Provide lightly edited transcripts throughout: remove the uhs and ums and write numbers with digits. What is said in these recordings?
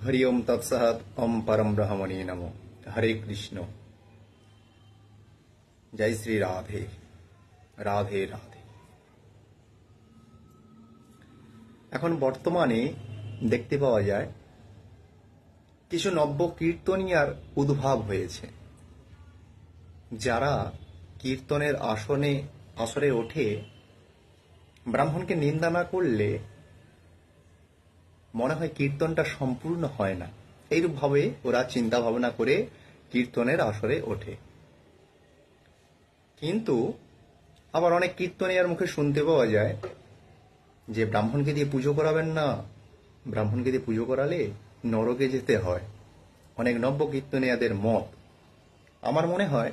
हरि ओम तत्सत ओम परम ब्रह्मणे नमो। हरे कृष्ण। जय श्री राधे राधे राधे। এখন বর্তমানে দেখতে পাওয়া যায় কিছু নব্য কীর্তনিয়ার উদ্ভব হয়েছে, যারা কীর্তনের আসরে ওঠে ব্রাহ্মণকে নিন্দা না করলে মনে হয় কীর্তনটা সম্পূর্ণ হয় না। এইরূপ ভাবে ওরা চিন্তা ভাবনা করে কীর্তনের আসরে ওঠে। কিন্তু আবার অনেক কীর্তনিয়ার মুখে শুনতে পাওয়া যায় যে ব্রাহ্মণকে দিয়ে পুজো করাবেন না, ব্রাহ্মণকে দিয়ে পুজো করালে নরকে যেতে হয়। অনেক নব্য কীর্তনিয়াদের মত। আমার মনে হয়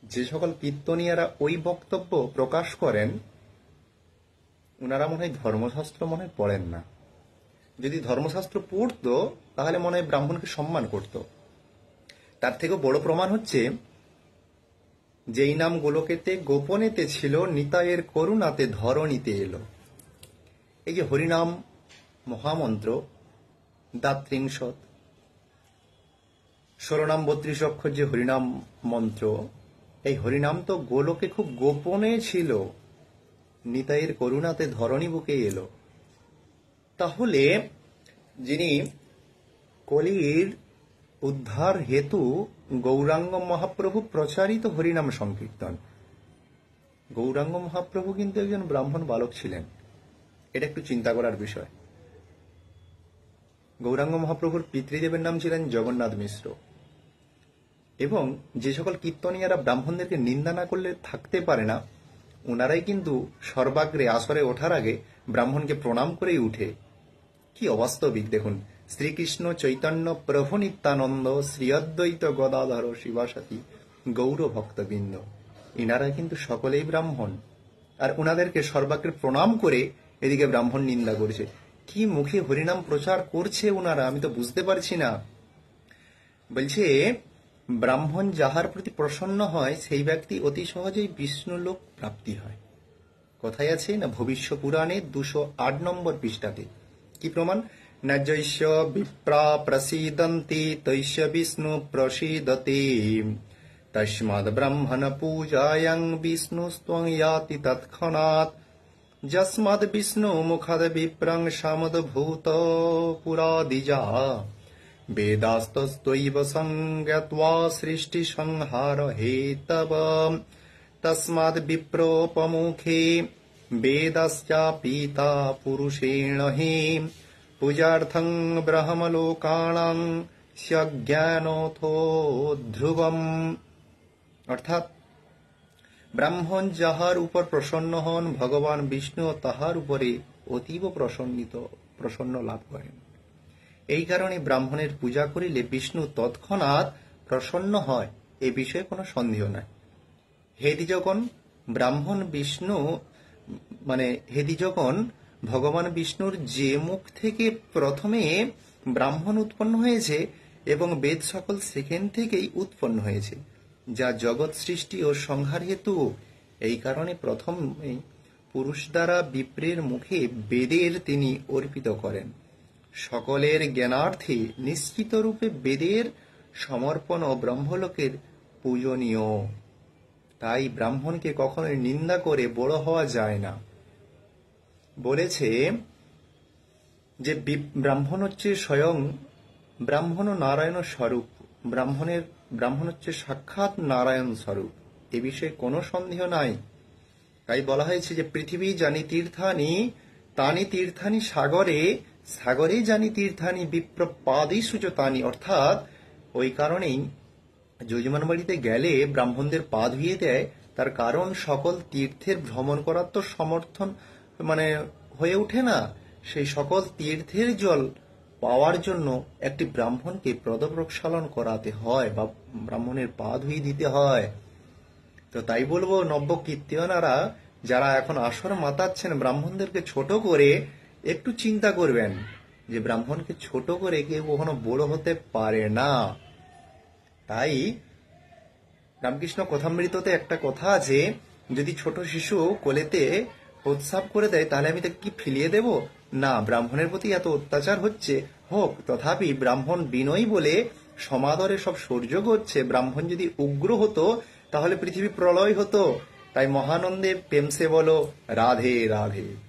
যে সকল কীর্তনিয়ারা ওই বক্তব্য প্রকাশ করেন ওনারা মনে হয় ধর্মশাস্ত্র মনে হয় পড়েন না। যদি ধর্মশাস্ত্র পড়তো তাহলে মনে হয় ব্রাহ্মণকে সম্মান করত। তার থেকেও বড় প্রমাণ হচ্ছে যেই নাম গোলকেতে গোপনেতে ছিল, নিতাইয়ের করুণাতে ধরণীতে এলো। এই যে হরিনাম মহামন্ত্র দাত্রিংশত 16 নাম 32 অক্ষর যে হরিনাম মন্ত্র, এই হরিনাম তো গোলকে খুব গোপনে ছিল, নিতাইয়ের করুণাতে ধরণী বুকে এলো। তাহলে যিনি কলির উদ্ধার হেতু গৌরাঙ্গ মহাপ্রভু প্রচারিত হরিনাম সংকীর্তন, গৌরাঙ্গ মহাপ্রভু কিন্তু একজন ব্রাহ্মণ বালক ছিলেন। এটা একটু চিন্তা করার বিষয়। গৌরাঙ্গ মহাপ্রভুর পিতৃদেবের নাম ছিলেন জগন্নাথ মিশ্র। এবং যে সকল কীর্তনিয়ারা ব্রাহ্মণদেরকে নিন্দা না করলে থাকতে পারে না, ওনারাই কিন্তু সর্বাগ্রে আসরে ওঠার আগে ব্রাহ্মণকে প্রণাম করেই উঠে। কি অবাস্তবিক দেখুন। শ্রীকৃষ্ণ চৈতন্য প্রভু নিত্যানন্দ শ্রী অদ্বৈত গদাধর শিবাসাতি গৌর ভক্তবৃন্দ, ইনারা কিন্তু সকলেই ব্রাহ্মণ। আর ওনাদেরকে সর্বাগ্রে প্রণাম করে এদিকে ব্রাহ্মণ নিন্দা করছে। কি মুখে হরিনাম প্রচার করছে ওনারা, আমি তো বুঝতে পারছি না। বলছে ব্রাহ্মণ যাহার প্রতি প্রসন্ন হয় সেই ব্যক্তি অতি সহজেই বিষ্ণুলোক প্রাপ্তি হয়। কথায় আছে না, ভবিষ্য পুরাণে 208 নম্বর পৃষ্ঠাতে। কি প্রমাণ? না জৈষ্য বিপ্রা প্রসীদন্তি তৈষ্য বিষ্ণু প্রসীদতে তস্মাদ ব্রাহ্মণ পূজায়াং বিষ্ণুস্ত্বং ইয়াতি তৎক্ষণাৎ যস্মাদ বিষ্ণু মুখাদ বিপ্রং সমদ্ভূত পুরাদিজা বেদাস্তৈব সংজ্ঞাত্বা সৃষ্টি সংহার হেতব তস্মাদ বিপ্রোপমুখে বেদশ্চাপিতা পুরুষেণ হি পূজার্থং ব্রহ্মলোকানাং স্যজ্ঞানোথো ধ্রুবম। অর্থাৎ ব্রাহ্মণ যাহার উপর প্রসন্ন হন, ভগবান বিষ্ণু তাহার উপরে অতীব প্রসন্ন লাভ করেন। এই কারণে ব্রাহ্মণের পূজা করিলে বিষ্ণু তৎক্ষণাৎ প্রসন্ন হয়, এ বিষয়ে কোনো সন্দেহ নাই। হেদি যখন ব্রাহ্মণ বিষ্ণু হেদি যখন ভগবান বিষ্ণুর যে মুখ থেকে প্রথমে ব্রাহ্মণ উৎপন্ন হয়েছে এবং বেদ সকল সেখান থেকেই উৎপন্ন হয়েছে, যা জগৎ সৃষ্টি ও সংহার হেতু। এই কারণে প্রথমে পুরুষ দ্বারা বিপ্রের মুখে বেদের তিনি অর্পিত করেন। সকলের জ্ঞানার্থে নিশ্চিত রূপে বেদের সমর্পণ ও ব্রহ্মলোকের পূজনীয়। তাই ব্রাহ্মণকে কখনোই নিন্দা করে বড় হওয়া যায় না। বলেছে যে ব্রাহ্মণ হচ্ছে স্বয়ং ব্রাহ্মণ ও নারায়ণ স্বরূপ, ব্রাহ্মণ হচ্ছে সাক্ষাৎ নারায়ণ স্বরূপ, এ বিষয়ে কোনো সন্দেহ নাই। তাই বলা হয়েছে যে পৃথিবী জানি তীর্থানি তানি তীর্থানি সাগরে, সাগরে জানি তীর্থানি বিপ্রপাদি সুচতানি। অর্থাৎ ওই কারণেই যজমান বাড়িতে গেলে ব্রাহ্মণদের পা ধুইয়ে দেয়, তার কারণ সকল তীর্থের ভ্রমণ করার তো সমর্থন হয়ে ওঠে না। সেই সকল তীর্থের জল পাওয়ার জন্য একটি ব্রাহ্মণকে প্রদপ্রক্ষালন করাতে হয় বা ব্রাহ্মণের পা ধুইয়ে দিতে হয়। তো তাই বলবো, নব্য কীর্তনারা যারা এখন আসর মাতাচ্ছেন ব্রাহ্মণদেরকে ছোট করে, একটু চিন্তা করবেন যে ব্রাহ্মণকে ছোট করে কেউ কখনো বড় হতে পারে না। তাই রামকৃষ্ণ কথামৃততে একটা কথা আছে, যদি ছোট শিশু কোলেতে উৎসাব করে দেয়, তাহলে আমি তাকে কি ফিরিয়ে দেব? না, ব্রাহ্মণের প্রতি এত অত্যাচার হচ্ছে, হোক, তথাপি ব্রাহ্মণ বিনয়ী বলে সমাদরে সব সহ্য করছে। ব্রাহ্মণ যদি উগ্র হতো তাহলে পৃথিবী প্রলয় হতো। তাই মহানন্দে প্রেমসে বলো রাধে রাধে।